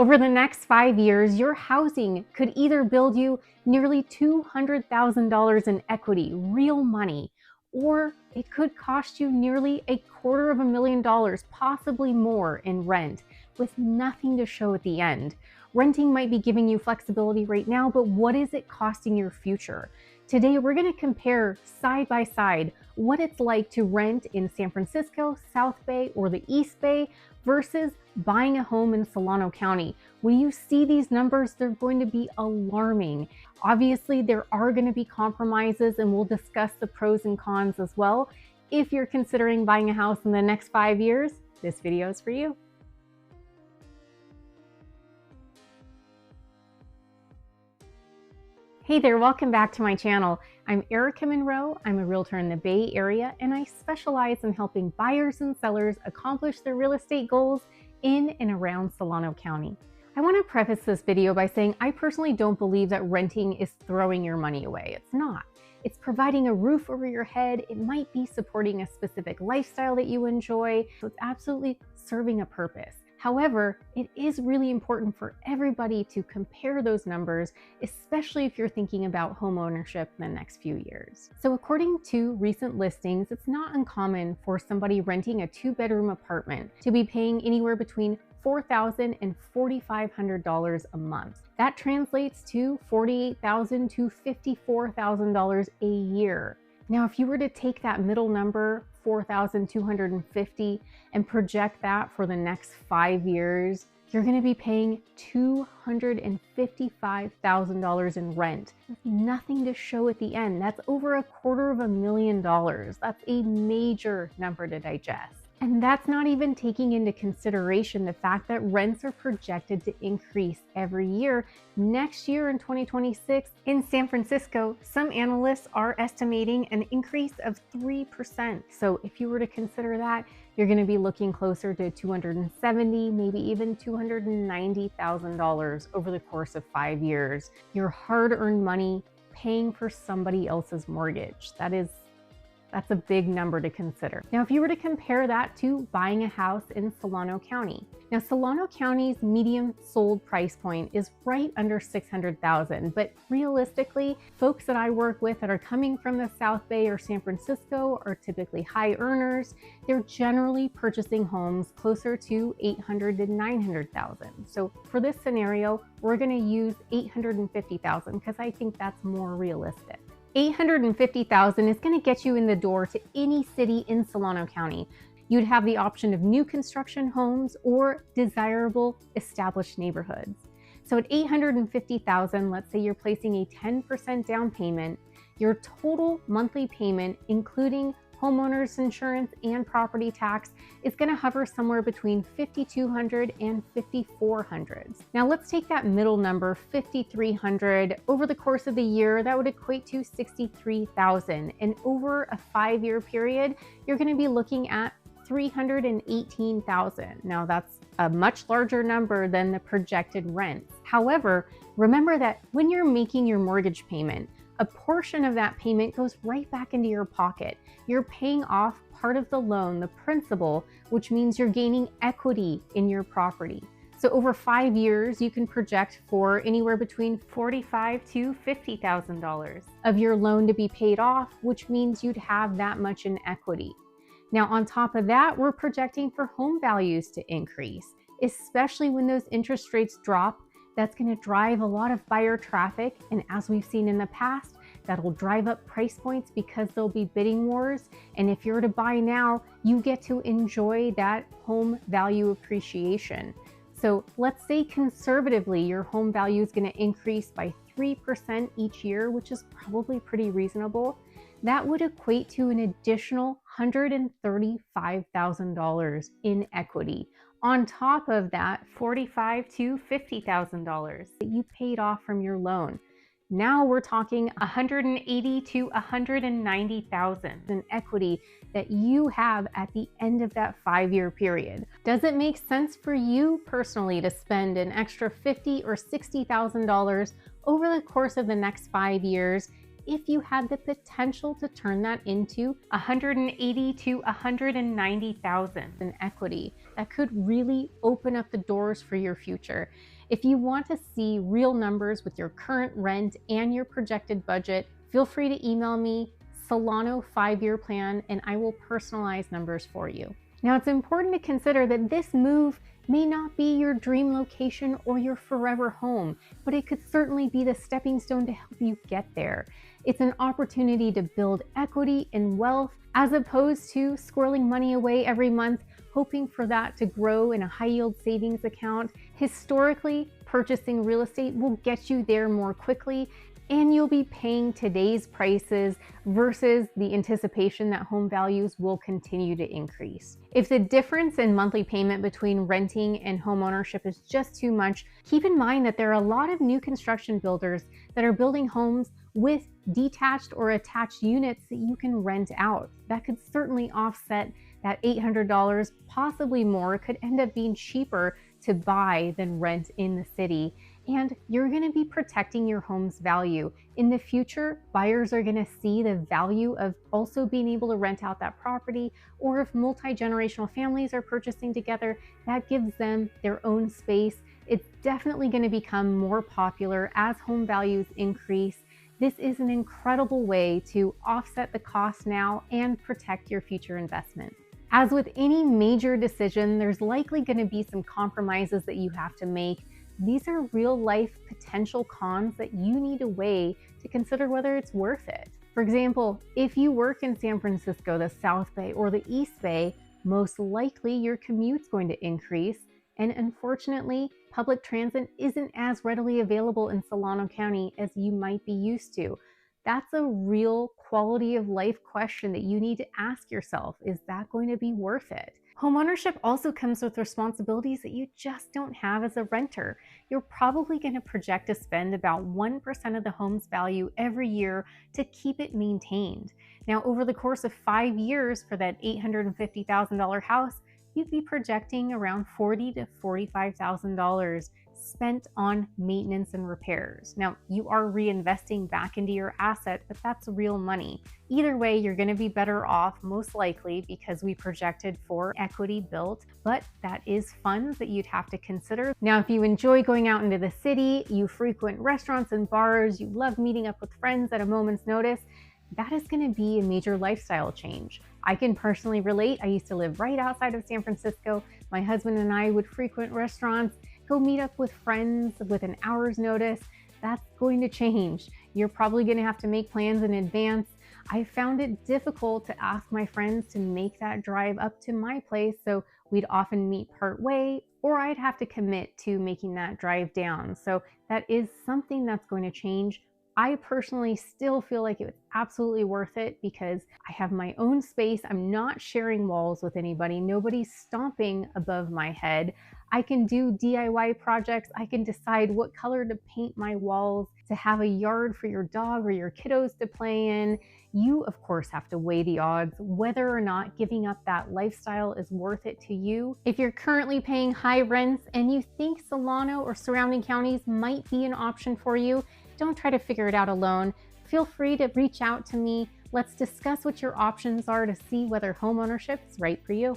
Over the next 5 years, your housing could either build you nearly $200,000 in equity, real money, or it could cost you nearly $250,000, possibly more in rent, with nothing to show at the end. Renting might be giving you flexibility right now, but what is it costing your future? Today, we're going to compare side by side what it's like to rent in San Francisco, South Bay, or the East Bay versus buying a home in Solano County. When you see these numbers, they're going to be alarming. Obviously, there are going to be compromises, and we'll discuss the pros and cons as well. If you're considering buying a house in the next 5 years, this video is for you. Hey there, welcome back to my channel. I'm Erika Monroe. I'm a realtor in the Bay Area, and I specialize in helping buyers and sellers accomplish their real estate goals in and around Solano County. I want to preface this video by saying I personally don't believe that renting is throwing your money away. It's not. It's providing a roof over your head. It might be supporting a specific lifestyle that you enjoy. So it's absolutely serving a purpose. However, it is really important for everybody to compare those numbers, especially if you're thinking about home ownership in the next few years. So according to recent listings, it's not uncommon for somebody renting a 2-bedroom apartment to be paying anywhere between $4,000 and $4,500 a month. That translates to $48,000 to $54,000 a year. Now, if you were to take that middle number, $4,250, and project that for the next 5 years, you're going to be paying $255,000 in rent. That's nothing to show at the end. That's over $250,000. That's a major number to digest. And that's not even taking into consideration the fact that rents are projected to increase every year. Next year in 2026, in San Francisco, some analysts are estimating an increase of 3%. So if you were to consider that, you're going to be looking closer to $270,000, maybe even $290,000 over the course of 5 years. Your hard-earned money paying for somebody else's mortgage. That's a big number to consider. Now, if you were to compare that to buying a house in Solano County. Now, Solano County's median sold price point is right under $600,000, but realistically, folks that I work with that are coming from the South Bay or San Francisco are typically high earners. They're generally purchasing homes closer to $800,000 to $900,000. So for this scenario, we're gonna use $850,000 because I think that's more realistic. $850,000 is going to get you in the door to any city in Solano County. You'd have the option of new construction homes or desirable established neighborhoods. So at $850,000, let's say you're placing a 10% down payment, your total monthly payment, including homeowners insurance and property tax, is going to hover somewhere between $5,200 and $5,400. Now let's take that middle number, $5,300. Over the course of the year, that would equate to $63,000. And over a 5-year period, you're going to be looking at $318,000. Now that's a much larger number than the projected rents. However, remember that when you're making your mortgage payment, a portion of that payment goes right back into your pocket. You're paying off part of the loan, the principal, which means you're gaining equity in your property. So over 5 years, you can project for anywhere between $45,000 to $50,000 of your loan to be paid off, which means you'd have that much in equity. Now, on top of that, we're projecting for home values to increase, especially when those interest rates drop. That's going to drive a lot of buyer traffic. And as we've seen in the past, that'll drive up price points because there'll be bidding wars. And if you're to buy now, you get to enjoy that home value appreciation. So let's say conservatively, your home value is going to increase by 3% each year, which is probably pretty reasonable. That would equate to an additional $135,000 in equity, on top of that $45,000 to $50,000 that you paid off from your loan. Now we're talking $180,000 to $190,000 in equity that you have at the end of that 5-year period. Does it make sense for you personally to spend an extra $50,000 or $60,000 over the course of the next 5 years if you had the potential to turn that into $180,000 to $190,000 in equity? that could really open up the doors for your future. If you want to see real numbers with your current rent and your projected budget, feel free to email me, Solano 5-year plan, and I will personalize numbers for you. Now, it's important to consider that this move may not be your dream location or your forever home, but it could certainly be the stepping stone to help you get there. It's an opportunity to build equity and wealth as opposed to squirreling money away every month, hoping for that to grow in a high-yield savings account. Historically, purchasing real estate will get you there more quickly, and you'll be paying today's prices versus the anticipation that home values will continue to increase. If the difference in monthly payment between renting and home ownership is just too much, keep in mind that there are a lot of new construction builders that are building homes with detached or attached units that you can rent out. That could certainly offset that $800, possibly more. It could end up being cheaper to buy than rent in the city. And you're going to be protecting your home's value. In the future, buyers are going to see the value of also being able to rent out that property, or if multi-generational families are purchasing together, that gives them their own space. It's definitely going to become more popular as home values increase. This is an incredible way to offset the cost now and protect your future investment. As with any major decision, there's likely going to be some compromises that you have to make. These are real life potential cons that you need to weigh to consider whether it's worth it. For example, if you work in San Francisco, the South Bay, or the East Bay, most likely your commute's going to increase. And unfortunately, public transit isn't as readily available in Solano County as you might be used to. That's a real quality of life question that you need to ask yourself. Is that going to be worth it? Homeownership also comes with responsibilities that you just don't have as a renter. You're probably going to project to spend about 1% of the home's value every year to keep it maintained. Now, over the course of 5 years for that $850,000 house, you'd be projecting around $40,000 to $45,000 spent on maintenance and repairs. Now, you are reinvesting back into your asset, but that's real money. Either way, you're going to be better off, most likely, because we projected for equity built, but that is funds that you'd have to consider. Now, if you enjoy going out into the city, you frequent restaurants and bars, you love meeting up with friends at a moment's notice, that is going to be a major lifestyle change. I can personally relate. I used to live right outside of San Francisco. My husband and I would frequent restaurants, go meet up with friends with an hour's notice. That's going to change. You're probably going to have to make plans in advance. I found it difficult to ask my friends to make that drive up to my place, so we'd often meet part way, or I'd have to commit to making that drive down. So that is something that's going to change. I personally still feel like it was absolutely worth it because I have my own space. I'm not sharing walls with anybody. Nobody's stomping above my head. I can do DIY projects. I can decide what color to paint my walls, to have a yard for your dog or your kiddos to play in. You, of course, have to weigh the odds, whether or not giving up that lifestyle is worth it to you. If you're currently paying high rents and you think Solano or surrounding counties might be an option for you, don't try to figure it out alone. Feel free to reach out to me. Let's discuss what your options are to see whether homeownership is right for you.